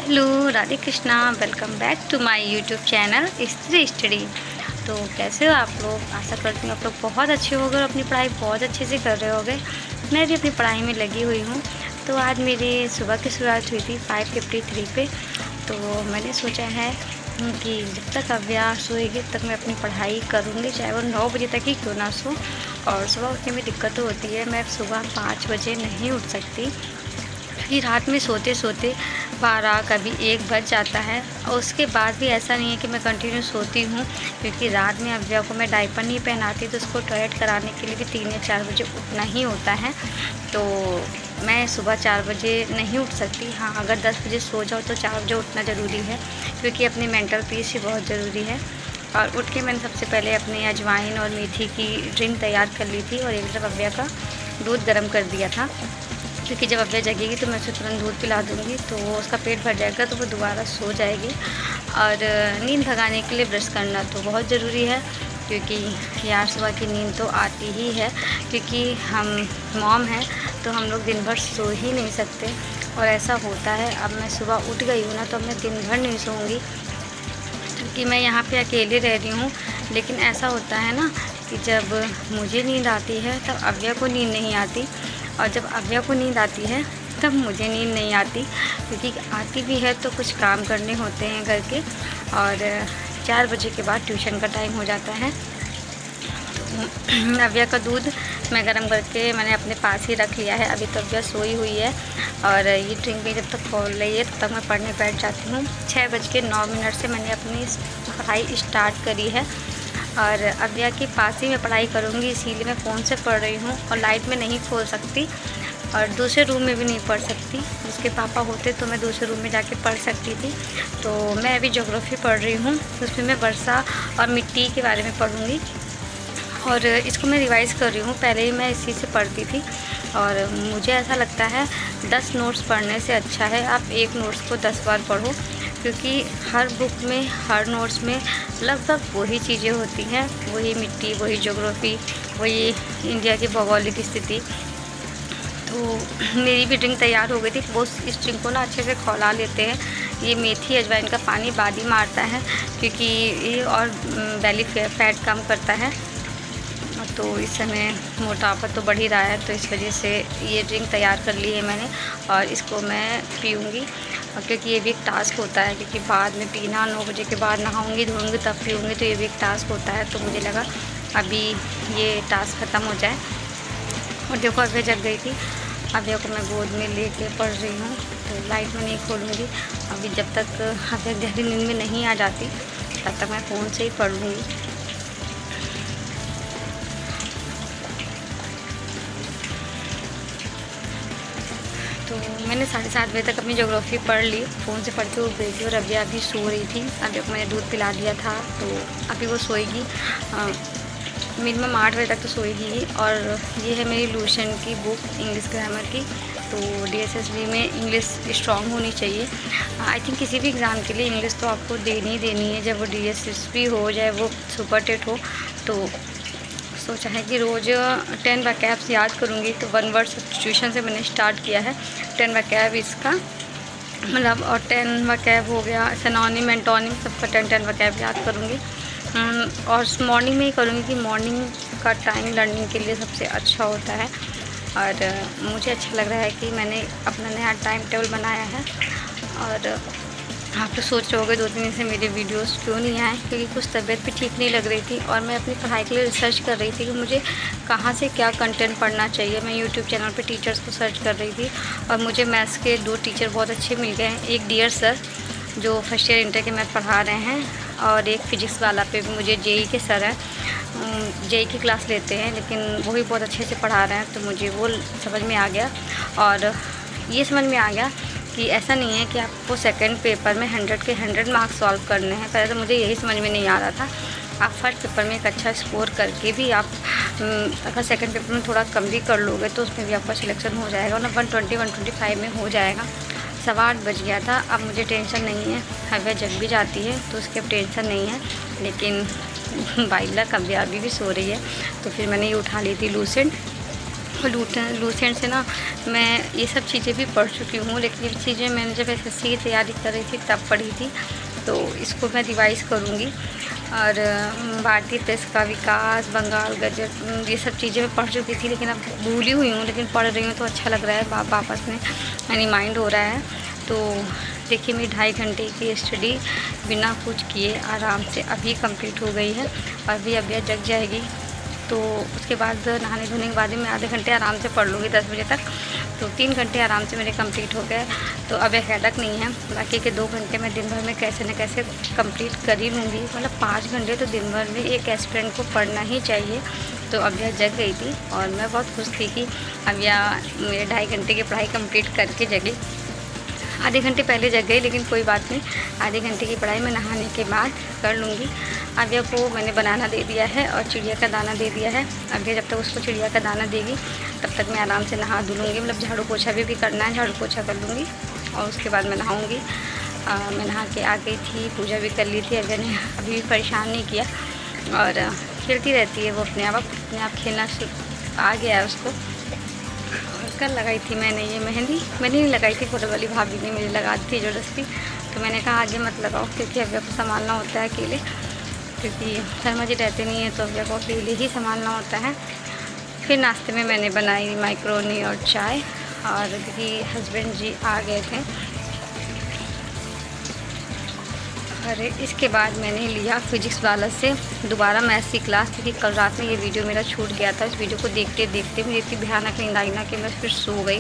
Hello, Radhe Krishna. Welcome back to my YouTube channel Stree study. तो कैसे हो आप लोग? आशा करती हूँ आप लोग बहुत अच्छे होंगे और अपनी पढ़ाई बहुत अच्छे से कर रहे होंगे। मैं भी अपनी पढ़ाई में लगी हुई हूँ। तो आज मेरी सुबह की शुरुआत हुई थी 5:53 पे। तो मैंने सोचा है कि जब तक अव्या सोएगी तब तक मैं अपनी पढ़ाई करूँगी, चाहे वो 9 बजे तक ही क्यों ना सो। और सुबह उठने में दिक्कत तो होती है, मैं सुबह 5 बजे नहीं उठ सकती क्योंकि रात में सोते सोते 12 कभी 1 बज जाता है। और उसके बाद भी ऐसा नहीं है कि मैं कंटिन्यू सोती हूँ, क्योंकि रात में अव्या को मैं डायपर नहीं पहनाती तो उसको टॉयलेट कराने के लिए भी 3 या 4 बजे उठना ही होता है। तो मैं सुबह 4 बजे नहीं उठ सकती। हाँ, अगर 10 बजे सो जाओ तो 4 बजे उठना ज़रूरी है, क्योंकि अपनी मेंटल पीस ही बहुत ज़रूरी है। और उठ के मैंने सबसे पहले अपनी अजवाइन और मेथी की ड्रिंक तैयार कर ली थी और एक तरफ अव्या का दूध गर्म कर दिया था, क्योंकि जब अव्या जगेगी तो मैं उसे तुरंत दूध पिला दूँगी तो उसका पेट भर जाएगा तो वो दोबारा सो जाएगी। और नींद भगाने के लिए ब्रश करना तो बहुत ज़रूरी है, क्योंकि यार सुबह की नींद तो आती ही है, क्योंकि हम मॉम हैं तो हम लोग दिन भर सो ही नहीं सकते। और ऐसा होता है, अब मैं सुबह उठ गई हूँ ना तो अब मैं दिन भर नहीं सोऊंगी, क्योंकि मैं यहाँ पे अकेले रह रही हूँ। लेकिन ऐसा होता है ना कि जब मुझे नींद आती है तब अव्या को नींद नहीं आती, और जब अव्या को नींद आती है तब मुझे नींद नहीं आती, क्योंकि आती भी है तो कुछ काम करने होते हैं घर के। और 4 बजे के बाद ट्यूशन का टाइम हो जाता है। तो अव्या का दूध मैं गर्म करके मैंने अपने पास ही रख लिया है। अभी तो अव्या सोई हुई है और ये ड्रिंक भी जब तक खोल रही है तब तक मैं पढ़ने बैठ जाती हूँ। 6:09 से मैंने अपनी पढ़ाई स्टार्ट करी है और अव्या के पास ही मैं पढ़ाई करूँगी, इसीलिए मैं फ़ोन से पढ़ रही हूँ। और लाइट में नहीं खोल सकती और दूसरे रूम में भी नहीं पढ़ सकती। उसके पापा होते तो मैं दूसरे रूम में जाके पढ़ सकती थी। तो मैं अभी ज्योग्राफी पढ़ रही हूँ, उसमें मैं वर्षा और मिट्टी के बारे में पढ़ूँगी और इसको मैं रिवाइज़ कर रही हूँ। पहले ही मैं इसी से पढ़ती थी और मुझे ऐसा लगता है 10 नोट्स पढ़ने से अच्छा है आप एक नोट्स को 10 बार पढ़ो, क्योंकि हर बुक में हर नोट्स में लगभग वही चीज़ें होती हैं, वही मिट्टी, वही ज्योग्राफी, वही इंडिया की भौगोलिक स्थिति। तो मेरी भी ड्रिंक तैयार हो गई थी। वो इस ड्रिंक को ना अच्छे से खौला लेते हैं। ये मेथी अजवाइन का पानी बादी मारता है, क्योंकि ये और बेली फैट कम करता है। तो इस समय मोटापा तो बढ़ ही रहा है, तो इस वजह से ये ड्रिंक तैयार कर ली है मैंने और इसको मैं पीऊँगी। क्योंकि ये भी एक टास्क होता है, क्योंकि बाद में पीना 9 बजे के बाद नहाऊँगी धोऊँगी तब पीऊँगी, तो ये भी एक टास्क होता है। तो मुझे लगा अभी ये टास्क ख़त्म हो जाए। और देखो अव्या जग गई थी। अव्या को मैं गोद में लेके पढ़ रही हूँ, तो लाइट में नहीं खोलूँगी अभी। जब तक अव्या गहरी नींद में नहीं आ जाती तब तक मैं फ़ोन से ही पढ़ूँगी। तो मैंने 7:30 बजे तक अपनी ज्योग्राफी पढ़ ली, फ़ोन से पढ़ के उठ गई थी। और अभी अभी सो रही थी। अभी को मैंने दूध पिला दिया था तो अभी वो सोएगी। मिनिमम 8 बजे तक तो सोएगी ही। और ये है मेरी लूशन की बुक इंग्लिश ग्रामर की। तो DSSB में इंग्लिश स्ट्रॉन्ग होनी चाहिए। आई थिंक किसी भी एग्ज़ाम के लिए इंग्लिश तो आपको देनी ही देनी है, जब वो DSSB हो जाए वो सुपर टेट हो। तो सोचा है कि रोज़ 10 वोकैब्स याद करूँगी। तो 1 वर्ड सब्स्टिट्यूशन से मैंने स्टार्ट किया है। 10 वोकैब इसका मतलब, और 10 वोकैब हो गया सिनोनिम एंटोनिम सबका 10 वोकैब याद करूँगी। और मॉर्निंग में ही करूँगी कि मॉर्निंग का टाइम लर्निंग के लिए सबसे अच्छा होता है। और मुझे अच्छा लग रहा है कि मैंने अपना नया टाइम टेबल बनाया है। और आप तो सोच रहे होगे 2-3 दिन से मेरे वीडियोस क्यों नहीं आए, क्योंकि कुछ तबीयत भी ठीक नहीं लग रही थी और मैं अपनी पढ़ाई के लिए रिसर्च कर रही थी कि मुझे कहाँ से क्या कंटेंट पढ़ना चाहिए। मैं यूट्यूब चैनल पे टीचर्स को सर्च कर रही थी और मुझे मैथ्स के 2 टीचर बहुत अच्छे मिल गए हैं। एक डियर सर जो फर्स्ट ईयर इंटर के मैथ पढ़ा रहे हैं, और एक फ़िज़िक्स वाला पे भी मुझे JEE के सर हैं। JEE की क्लास लेते हैं लेकिन वो भी बहुत अच्छे से पढ़ा रहे हैं, तो मुझे वो समझ में आ गया। और ये समझ में आ गया कि ऐसा नहीं है कि आपको सेकंड पेपर में 100 के 100 मार्क्स सॉल्व करने हैं। पहले तो मुझे यही समझ में नहीं आ रहा था। आप फर्स्ट पेपर में एक अच्छा स्कोर करके भी आप अगर सेकंड पेपर में थोड़ा कम भी कर लोगे तो उसमें भी आपका सिलेक्शन हो जाएगा, ना 120-125 में हो जाएगा। 8:15 बज गया था। अब मुझे टेंशन नहीं है, अव्या जग भी जाती है तो उसकी अब टेंशन नहीं है। लेकिन बाइला कव्या अभी भी सो रही है, तो फिर मैंने ये उठा ली थी लूसेंट और लूसेंट से ना मैं ये सब चीज़ें भी पढ़ चुकी हूँ, लेकिन ये चीज़ें मैंने जब एसएससी की तैयारी कर रही थी तब पढ़ी थी, तो इसको मैं रिवाइज़ करूँगी। और भारतीय प्रेस का विकास, बंगाल गजट, ये सब चीज़ें मैं पढ़ चुकी थी, लेकिन अब भूली हुई हूँ, लेकिन पढ़ रही हूँ तो अच्छा लग रहा है, वापस में रिमाइंड हो रहा है। तो देखिए मेरी 2.5 घंटे की स्टडी बिना कुछ किए आराम से अभी कंप्लीट हो गई है। और अभी अभ्या जग जाएगी तो उसके बाद नहाने धोने के बाद मैं आधे घंटे आराम से पढ़ लूँगी 10 बजे तक। तो 3 घंटे आराम से मेरे कंप्लीट हो गए, तो अब एक हेडक नहीं है। बाकी के 2 घंटे मैं दिन भर में कैसे न कैसे कंप्लीट कर ही लूँगी। मतलब 5 घंटे तो दिन भर में एक एस्पिरेंट को पढ़ना ही चाहिए। तो अभ्या जग गई थी और मैं बहुत खुश थी कि अभ्या मेरे 2.5 घंटे की पढ़ाई कंप्लीट करके जगी। आधे घंटे पहले जग गई, लेकिन कोई बात नहीं, आधे घंटे की पढ़ाई मैं नहाने के बाद कर लूँगी। अभ्या को मैंने बनाना दे दिया है और चिड़िया का दाना दे दिया है। अभ्या जब तक उसको चिड़िया का दाना देगी तब तक मैं आराम से नहा धो लूँगी। मतलब झाड़ू पोछा भी करना है, झाड़ू पोछा कर लूँगी और उसके बाद मैं नहाऊँगी। मैं नहा के आ गई थी, पूजा भी कर ली थी। अभ्या ने अभी भी परेशान नहीं किया और खेलती रहती है वो अपने आप खेलना आ गया है उसको। कल लगाई थी मैंने ये मेहंदी, मैंने नहीं लगाई थी, फोटो वाली भाभी ने मुझे लगा दी थी ज़बरदस्ती। तो मैंने कहा आगे मत लगाओ, क्योंकि अभ्या को संभालना होता है अकेले, क्योंकि शर्मा जी रहते नहीं हैं तो अभ्या को अकेले ही संभालना होता है। फिर नाश्ते में मैंने बनाई मैक्रोनी और चाय, और क्योंकि हस्बैंड जी आ गए थे। और इसके बाद मैंने लिया फिजिक्स वाला से दोबारा मैथ्स की क्लास, क्योंकि कल रात में ये वीडियो मेरा छूट गया था। इस वीडियो को देखते देखते मुझे इतनी भयानक नींद आई ना कि मैं फिर सो गई।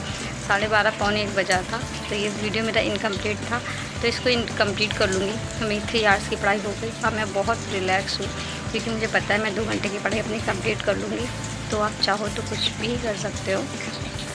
12:30 पौने 1 बजा था, तो ये वीडियो मेरा इनकम्प्लीट था, तो इसको इनकम्प्लीट कर लूँगी। तो मेरी 3 आवर्स की पढ़ाई हो गई। अब मैं बहुत रिलैक्स हूँ, क्योंकि मुझे पता है मैं 2 घंटे की पढ़ाई अपनी कम्प्लीट कर लूँगी। तो आप चाहो तो कुछ भी कर सकते हो।